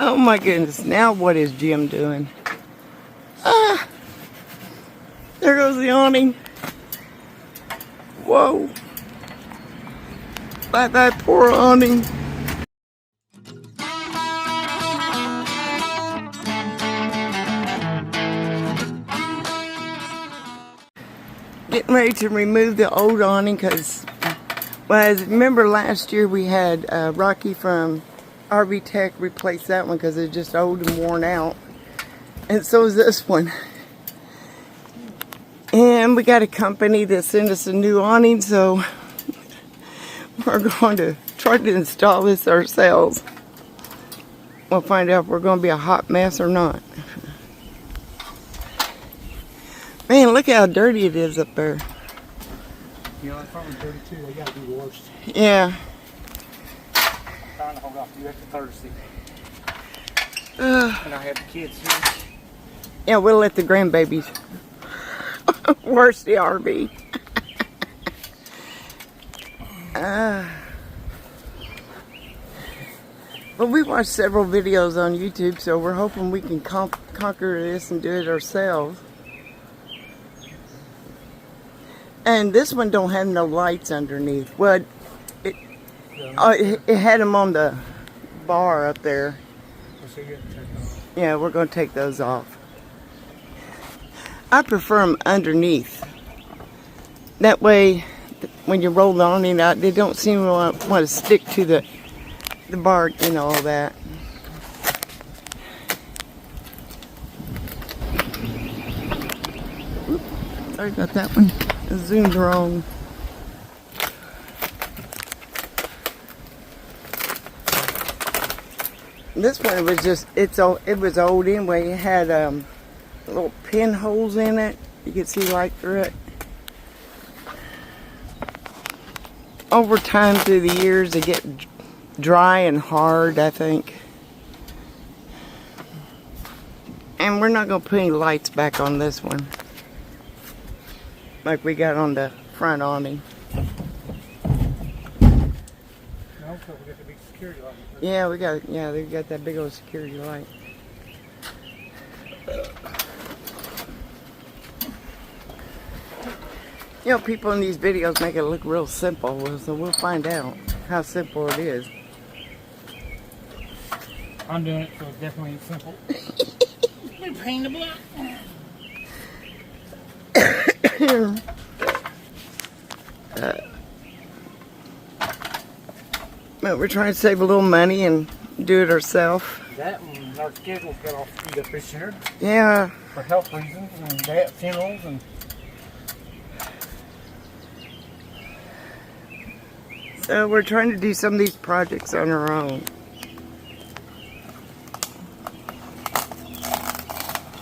Oh my goodness, now what is Jim doing? Ah, there goes the awning. Whoa. Bye bye, poor awning. Getting ready to remove the old awning because, well, remember last year we had Rocky from RV Tech replace that one because it's just old and worn out. And so is this one. And we got a company that sent us a new awning, so we're going to try to install this ourselves. We'll find out if we're going to be a hot mess or not. Man, look how dirty it is up there. You know, it's probably dirty too. They gotta be washed. Yeah. Trying to hold off to you after Thursday. And I have the kids here. Yeah, we'll let the grandbabies wash the RV. Well, we watched several videos on YouTube, so we're hoping we can conquer this and do it ourselves. And this one don't have no lights underneath. Well, it had them on the bar up there. Yeah, we're going to take those off. I prefer them underneath. That way, when you roll the awning out, they don't seem to want to stick to the bar and all that. Oops, sorry about that one. I zoomed wrong. This one was just, it was old anyway. It had little pinholes in it. You could see light through it. Over time through the years, they get dry and hard, I think. And we're not going to put any lights back on this one, like we got on the front awning. No, so we got the big security light. Yeah, we got that big old security light. You know, people in these videos make it look real simple, so we'll find out how simple it is. I'm doing it, so it's definitely simple. We're painting the block. But we're trying to save a little money and do it ourselves. That and our schedules got all screwed up this year. Yeah. For health reasons and dad funerals and. So we're trying to do some of these projects on our own.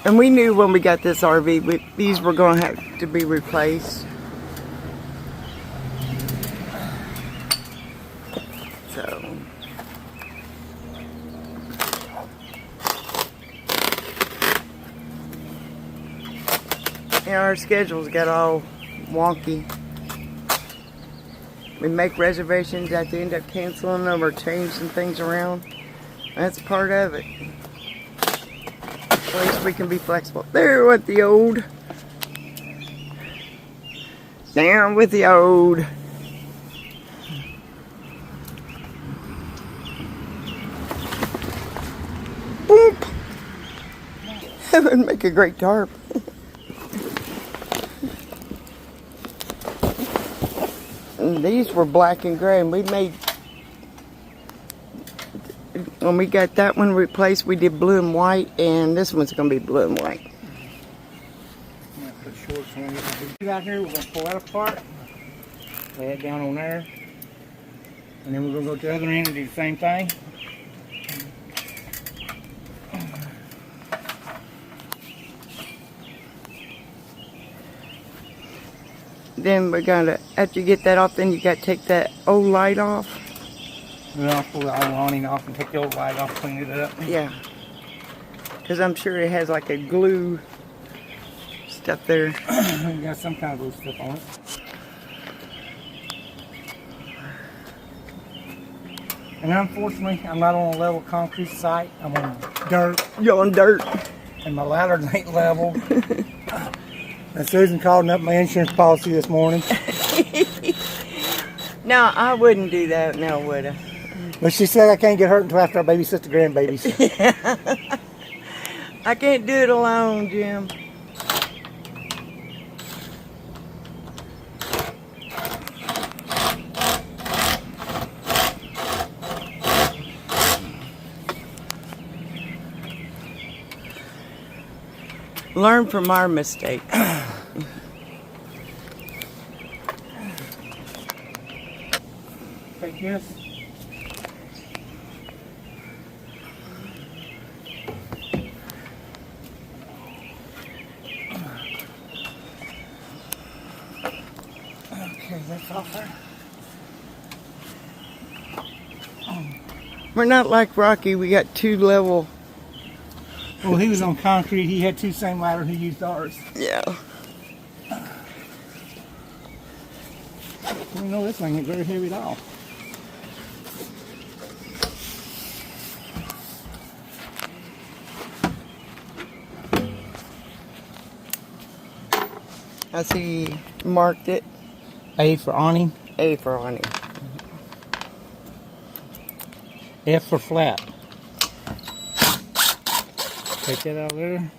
And we knew when we got this RV, these were going to have to be replaced. So. Yeah, our schedules got all wonky. We make reservations, have to end up canceling them or changing things around. That's part of it. At least we can be flexible. There with the old. Down with the old. Boop. That would make a great tarp. And these were black and gray, and we made, when we got that one replaced, we did blue and white, and this one's going to be blue and white. I'm going to put shorts on. Out here, we're going to pull that apart, lay it down on there, and then we're going to go to the other end and do the same thing. Then we're gonna, after you get that off, then you got to take that old light off. Then I'll pull the old awning off and take the old light off, clean it up. Yeah. Because I'm sure it has like a glue stuff there. You got some kind of glue stuff on it. And unfortunately, I'm not on a level concrete site. I'm on dirt, You're on dirt. and my ladder ain't level. And Susan called up my insurance policy this morning. No, I wouldn't do that now, would I? But she said I can't get hurt until after I babysit the grandbabies. I can't do it alone, Jim. Learn from our mistakes. Take this. Okay, that's off there. We're not like Rocky. We got two level. Well, he was on concrete. He had two same ladders. He used ours. Yeah. You know, this thing ain't very heavy at all. I see you marked it. A for awning, A for awning. F for flat. Take that out of there.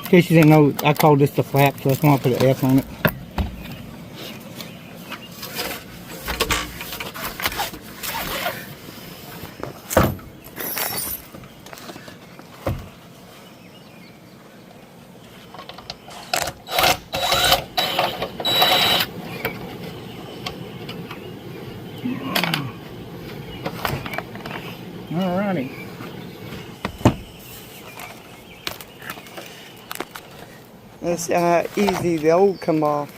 In case you didn't know, I called this the flap, so that's why I put an F on it. Alrighty. Let's see how easy the old come off.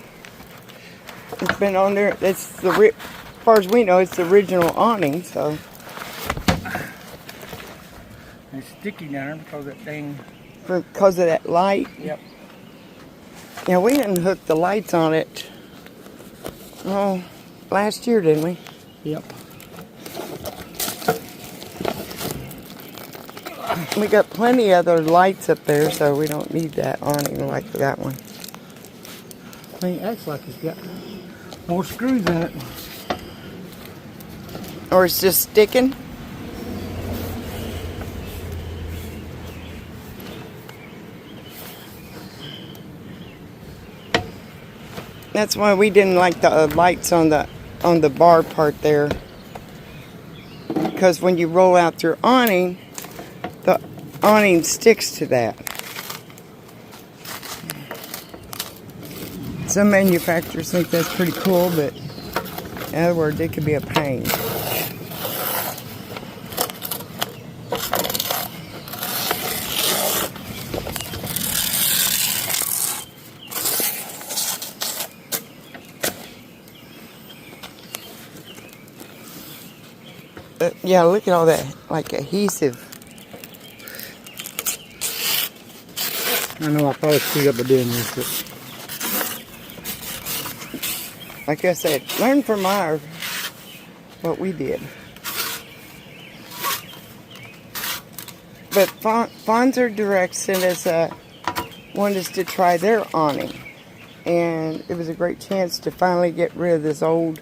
It's been on there. That's the as far as we know, it's the original awning. So It's sticky down there because that thing. because of that light. Yep. Yeah, we didn't hook the lights on it. Oh, last year, didn't we? Yep. We got plenty of other lights up there, so we don't need that awning like that one. Thing acts like it's got more screws in it. Or it's just sticking. That's why we didn't like the lights on the bar part there. Because when you roll out your awning, the awning sticks to that. Some manufacturers think that's pretty cool, but in other words, it could be a pain. Yeah, look at all that, like adhesive. I know I probably screwed up by doing this, but Like I said, learn from what we did. But FONZIER Direct sent us wanted us to try their awning. And it was a great chance to finally get rid of this old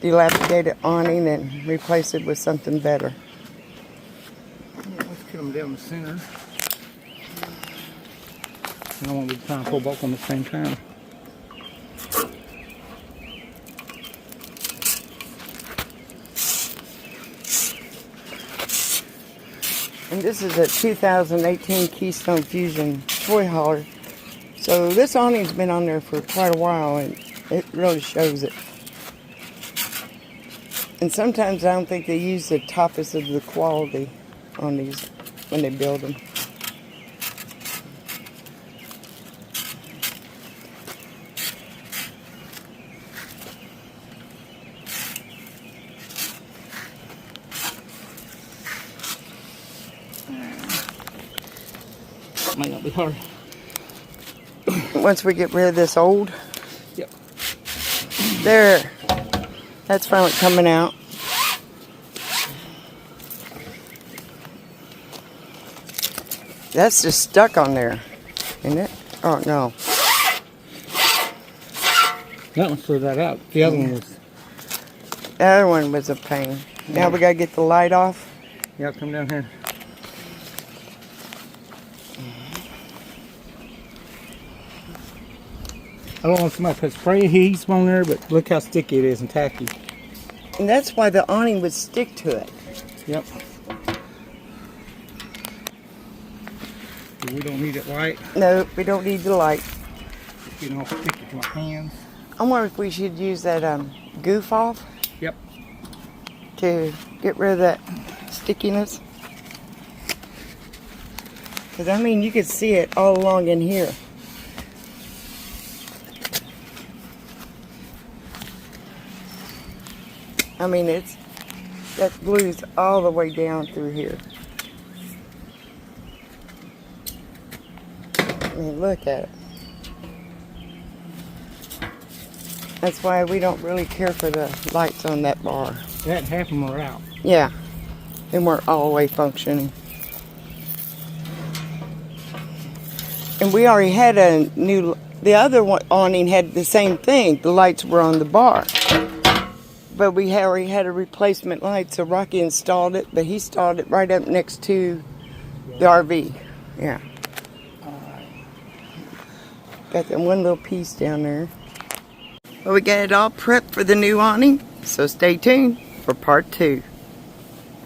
dilapidated awning and replace it with something better. let's get them down the center. I don't want to be trying to pull both on the same time. And this is a 2018 Keystone Fusion toy hauler. So this awning's been on there for quite a while, and it really shows it. And sometimes I don't think they use the toughest of the quality on these when they build them. Might not be hard. Once we get rid of this old, Yep. There. That's finally coming out. That's just stuck on there, isn't it? Oh, no. That one threw that out. The other one was... The other one was a pain. Now we gotta get the light off. Yeah, come down here. I don't want somebody to put spray adhesive on there, but look how sticky it is and tacky. And that's why the awning would stick to it. Yep. We don't need it light. No, we don't need the light. You know, stick it to my hands. I wonder if we should use that goof off. Yep. To get rid of that stickiness. Because, I mean, you could see it all along in here. I mean, that glue's all the way down through here. I mean, look at it. That's why we don't really care for the lights on that bar. That half of them are out. Yeah, and we're all the way functioning. And we already had a new, the other one awning had the same thing. The lights were on the bar. But we already had a replacement light, so Rocky installed it, but he installed it right up next to the RV. Yeah. Got that one little piece down there. Well, we got it all prepped for the new awning, so stay tuned for part 2.